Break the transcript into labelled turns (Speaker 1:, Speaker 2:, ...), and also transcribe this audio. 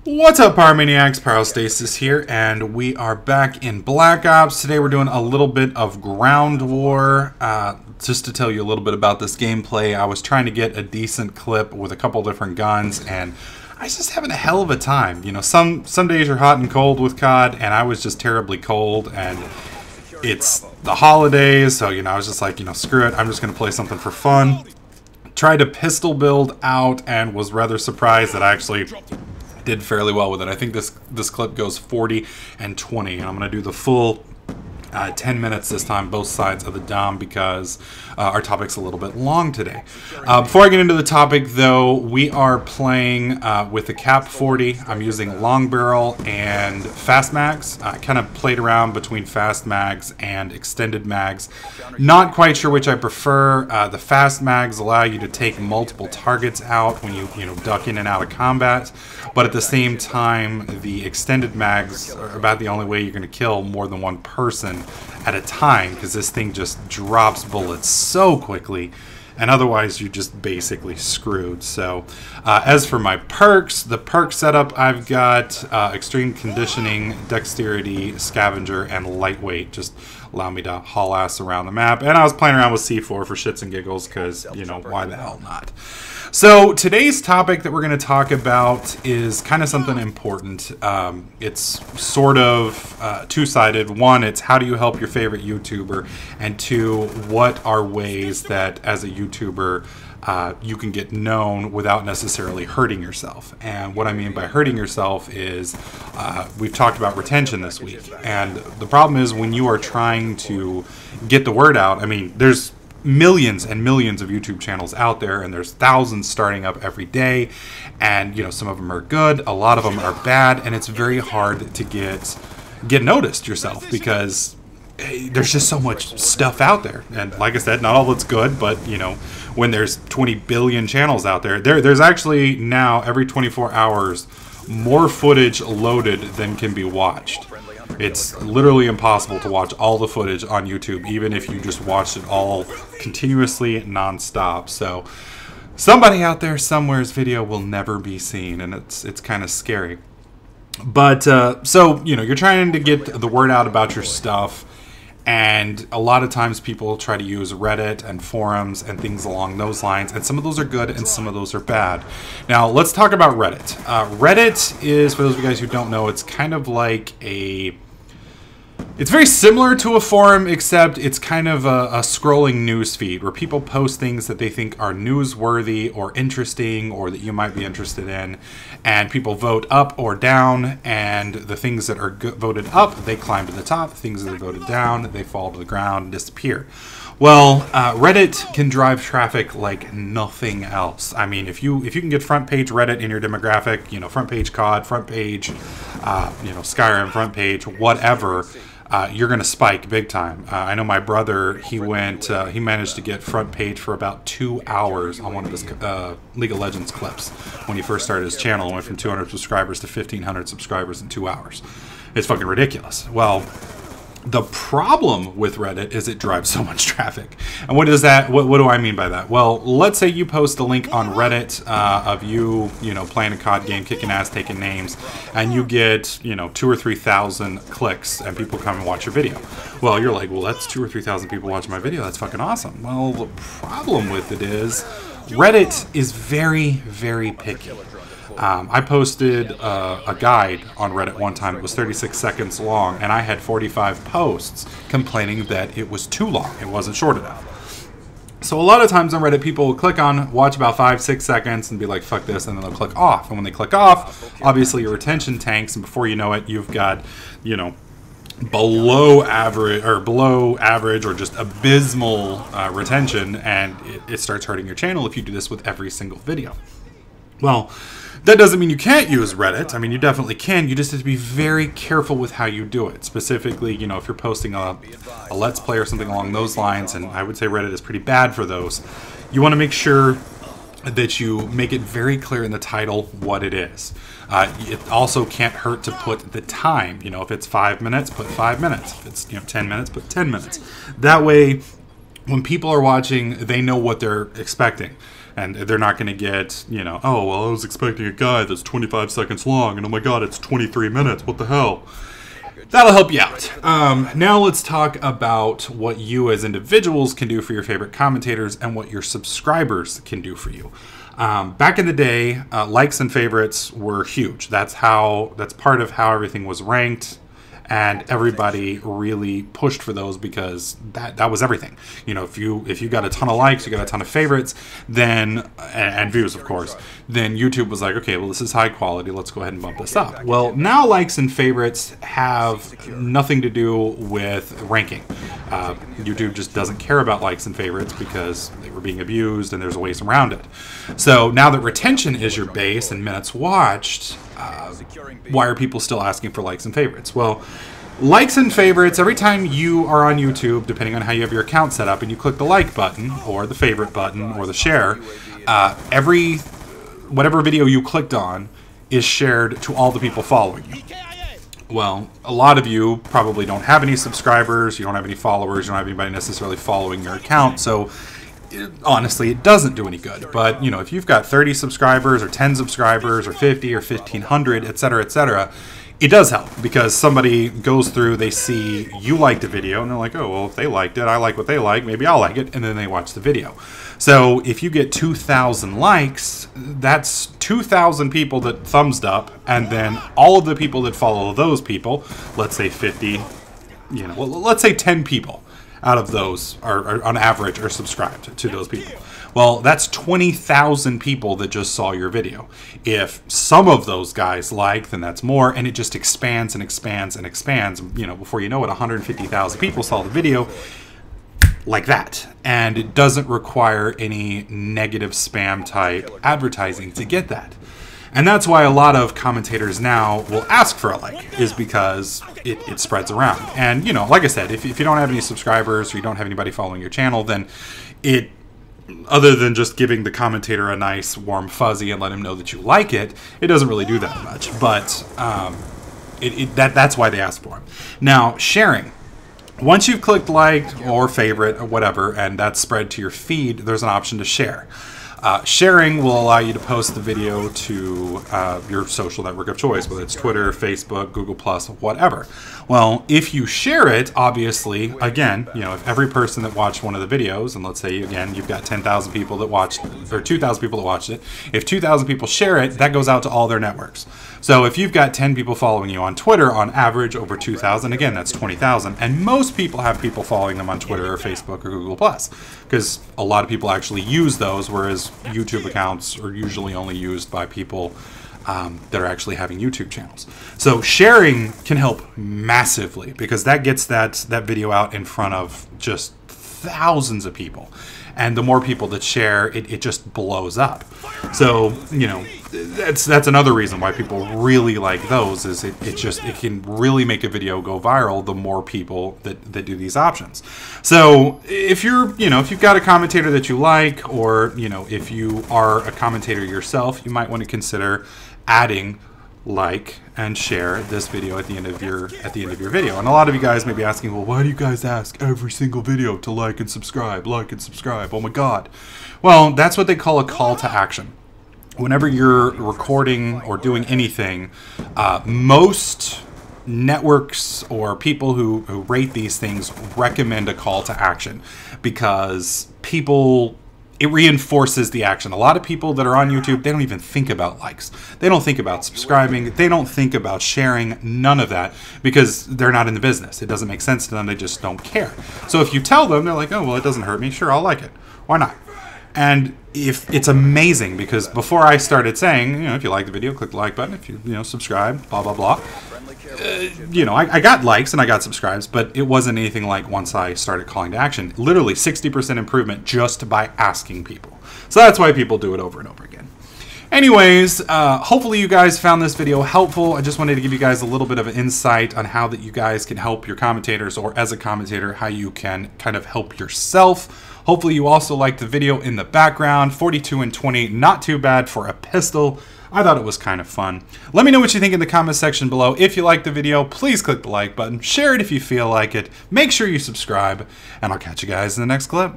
Speaker 1: What's up, Pyromaniacs? Pyrostasis here, and we are back in Black Ops. Today we're doing a little bit of ground war. Just to tell you a little bit about this gameplay, I was trying to get a decent clip with a couple different guns, and I was just having a hell of a time. You know, some days you're hot and cold with COD, and I was just terribly cold, and it's the holidays, so, you know, I was just like, you know, screw it, I'm just going to play something for fun. Tried to pistol build out, and was rather surprised that I actually did fairly well with it. I think this clip goes 40 and 20, and I'm going to do the full 10 minutes this time, both sides of the dom, because our topic's a little bit long today. Before I get into the topic, though, we are playing with the Cap 40. I'm using long barrel and fast mags. I kind of played around between fast mags and extended mags. Not quite sure which I prefer. The fast mags allow you to take multiple targets out when you duck in and out of combat, but at the same time, the extended mags are about the only way you're going to kill more than one person at a time, because this thing just drops bullets so quickly, and otherwise you're just basically screwed. So as for my perks, the perk setup, I've got extreme conditioning, dexterity, scavenger, and lightweight. Just allow me to haul ass around the map. And I was playing around with C4 for shits and giggles, because, you know, why the hell not? So today's topic that we're going to talk about is kind of something important. It's sort of two-sided. One, it's how do you help your favorite YouTuber? And two, what are ways that as a YouTuber you can get known without necessarily hurting yourself? And what I mean by hurting yourself is we've talked about retention this week. And the problem is when you are trying to get the word out, I mean, there's millions and millions of YouTube channels out there, and there's thousands starting up every day, and you know, some of them are good, a lot of them are bad, and it's very hard to get noticed yourself, because there's just so much stuff out there. And like I said, not all that's good, but you know, when there's 20 billion channels out there, there's actually now every 24 hours more footage loaded than can be watched. It's literally impossible to watch all the footage on YouTube, even if you just watched it all continuously, non-stop. So somebody out there somewhere's video will never be seen, and it's kind of scary. But so, you know, you're trying to get the word out about your stuff, and a lot of times people try to use Reddit and forums and things along those lines, and some of those are good and some of those are bad. Now, let's talk about Reddit. Reddit is, for those of you guys who don't know, it's kind of like it's very similar to a forum, except it's kind of a scrolling news feed where people post things that they think are newsworthy or interesting, or that you might be interested in, and people vote up or down, and the things that are voted up, they climb to the top. Things that are voted down, they fall to the ground and disappear. Well, Reddit can drive traffic like nothing else. I mean, if you can get front page Reddit in your demographic, you know, front page COD, front page, you know, Skyrim, front page, whatever, you're going to spike big time. I know my brother, he managed to get front page for about 2 hours on one of his League of Legends clips when he first started his channel. It went from 200 subscribers to 1,500 subscribers in 2 hours. It's fucking ridiculous. Well, the problem with Reddit is it drives so much traffic. And what do I mean by that? Well, let's say you post a link on Reddit of you know, playing a COD game, kicking ass, taking names, and you get, you know, 2,000 or 3,000 clicks, and people come and watch your video. Well, you're like, well, that's 2,000 or 3,000 people watching my video. That's fucking awesome. Well, the problem with it is Reddit is very, very picky. I posted a guide on Reddit one time. It was 36 seconds long, and I had 45 posts complaining that it was too long. It wasn't short enough. So a lot of times on Reddit, people will click on, watch about 5-6 seconds, and be like, fuck this, and then they'll click off. And when they click off, obviously your retention tanks, and before you know it, you've got, you know, below average or just abysmal retention, and it starts hurting your channel if you do this with every single video. Well, that doesn't mean you can't use Reddit. I mean, you definitely can. You just have to be very careful with how you do it. Specifically, you know, if you're posting a Let's Play or something along those lines, and I would say Reddit is pretty bad for those, you want to make sure that you make it very clear in the title what it is. It also can't hurt to put the time. You know, if it's 5 minutes, put 5 minutes. If it's, you know, 10 minutes, put 10 minutes. That way, when people are watching, they know what they're expecting. And they're not going to get, you know, oh, well, I was expecting a guide that's 25 seconds long, and oh my god, it's 23 minutes. What the hell? That'll help you out. Now let's talk about what you as individuals can do for your favorite commentators and what your subscribers can do for you. Back in the day, likes and favorites were huge. That's part of how everything was ranked. And everybody really pushed for those because that was everything. You know, if you got a ton of likes, you got a ton of favorites, then and views, of course, then YouTube was like, okay, well, this is high quality. Let's go ahead and bump this up. Well, now likes and favorites have nothing to do with ranking. YouTube just doesn't care about likes and favorites because they were being abused and there's ways around it. So now that retention is your base and minutes watched, why are people still asking for likes and favorites? Well, likes and favorites, every time you are on YouTube, depending on how you have your account set up, and you click the like button or the favorite button or the share, whatever video you clicked on is shared to all the people following you. Well, a lot of you probably don't have any subscribers, you don't have any followers, you don't have anybody necessarily following your account, so honestly, it doesn't do any good. But, you know, if you've got 30 subscribers or 10 subscribers or 50 or 1,500, etc., it does help because somebody goes through, they see you liked a video, and they're like, oh, well, if they liked it, I like what they like, maybe I'll like it, and then they watch the video. So if you get 2,000 likes, that's 2,000 people that thumbs up, and then all of the people that follow those people, let's say 50, you know, well, let's say 10 people out of those are on average are subscribed to those people. Well, that's 20,000 people that just saw your video. If some of those guys like, then that's more, and it just expands and expands and expands. You know, before you know it, 150,000 people saw the video like that. And it doesn't require any negative spam type advertising to get that. And that's why a lot of commentators now will ask for a like, is because it spreads around. And, you know, like I said, if you don't have any subscribers or you don't have anybody following your channel, then it, other than just giving the commentator a nice warm fuzzy and let him know that you like it, it doesn't really do that much. But that's why they ask for it. Now, sharing. Once you've clicked like or favorite or whatever, and that's spread to your feed, there's an option to share. Sharing will allow you to post the video to your social network of choice, whether it's Twitter, Facebook, Google+, whatever. Well, if you share it, obviously, again, you know, if every person that watched one of the videos, and let's say, again, you've got 10,000 people that watched, or 2,000 people that watched it, if 2,000 people share it, that goes out to all their networks. So if you've got 10 people following you on Twitter, on average over 2,000, again, that's 20,000. And most people have people following them on Twitter or Facebook or Google+, because a lot of people actually use those, whereas YouTube accounts are usually only used by people that are actually having YouTube channels. So sharing can help massively because that gets that video out in front of just thousands of people. And the more people that share, it just blows up. So, you know, that's another reason why people really like those, is it can really make a video go viral the more people that do these options. So if if you've got a commentator that you like, or, you know, if you are a commentator yourself, you might want to consider adding like and share this video at the end of your video. And a lot of you guys may be asking, well, why do you guys ask every single video to like and subscribe? Oh my god. Well, that's what they call a call to action. Whenever you're recording or doing anything, most networks or people who rate these things recommend a call to action because it reinforces the action. A lot of people that are on YouTube, they don't even think about likes. They don't think about subscribing. They don't think about sharing, none of that, because they're not in the business. It doesn't make sense to them. They just don't care. So if you tell them, they're like, oh, well, it doesn't hurt me. Sure, I'll like it. Why not? And if it's amazing, because before I started saying, you know, if you like the video, click the like button. If you subscribe, blah, blah, blah. I got likes and I got subscribes, but it wasn't anything like once I started calling to action. Literally 60% improvement just by asking people. So that's why people do it over and over again. Anyways, hopefully you guys found this video helpful. I just wanted to give you guys a little bit of an insight on how that you guys can help your commentators, or as a commentator, how you can kind of help yourself. Hopefully you also liked the video in the background. 42 and 20, not too bad for a pistol. I thought it was kind of fun. Let me know what you think in the comment section below. If you liked the video, please click the like button. Share it if you feel like it. Make sure you subscribe, and I'll catch you guys in the next clip.